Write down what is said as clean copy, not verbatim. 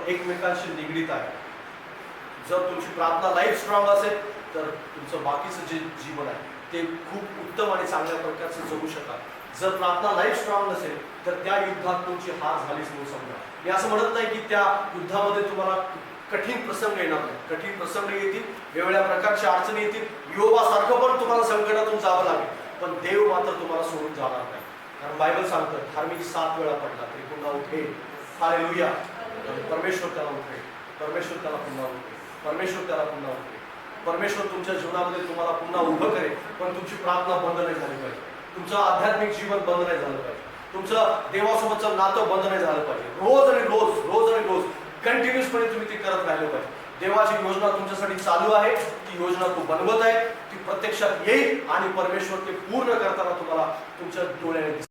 एकमेकांशी निगडीत आहे. जर तुमची प्रार्थना लाईफ स्ट्रॉंग असेल तर तुमचं बाकीचं जे जीवन आहे ते खूप उत्तम आणि चांगल्या प्रकारचं जगू शकाल. जर प्रार्थना लाईफ स्ट्रॉंग नसेल तर त्या युद्धात तुमची हार झालीच म्हणून समजा. मी असं म्हणत नाही की त्या युद्धामध्ये तुम्हाला कठीण प्रसंग येणार नाही. कठीण प्रसंग येतील, वेगवेगळ्या प्रकारच्या अडचणी येतील, योबासारखं पण तुम्हाला संकटातून जावं लागेल, पण देव मात्र तुम्हाला सोडून जाणार नाही. कारण बायबल सांगतं धार्मिक 7 वेळा पडला तरी पुन्हा उठेल. हालेलुया. परमेश्वर त्याला उठेल, परमेश्वर त्याला पुन्हा उठेल, परमेश्वर त्याला पुन्हा उठेल. परमेश्वर तुमच्या जीवनामध्ये तुम्हाला पुन्हा उभं करेल, पण तुमची प्रार्थना बंद नाही झाली पाहिजे, तुमचं आध्यात्मिक जीवन बंद नाही झालं पाहिजे, तुमचं देवासोबतचं नातं बंद नाही झालं पाहिजे. रोज आणि रोज, रोज आणि रोज कंटिन्युअसपणे तुम्ही ती करत राहिलं पाहिजे. देवाची योजना तुमच्यासाठी चालू आहे, ती योजना तू बनवत आहे, ती प्रत्यक्षात येईल आणि परमेश्वर ते पूर्ण करताना तुम्हाला तुमच्या डोळ्याने दिसेल.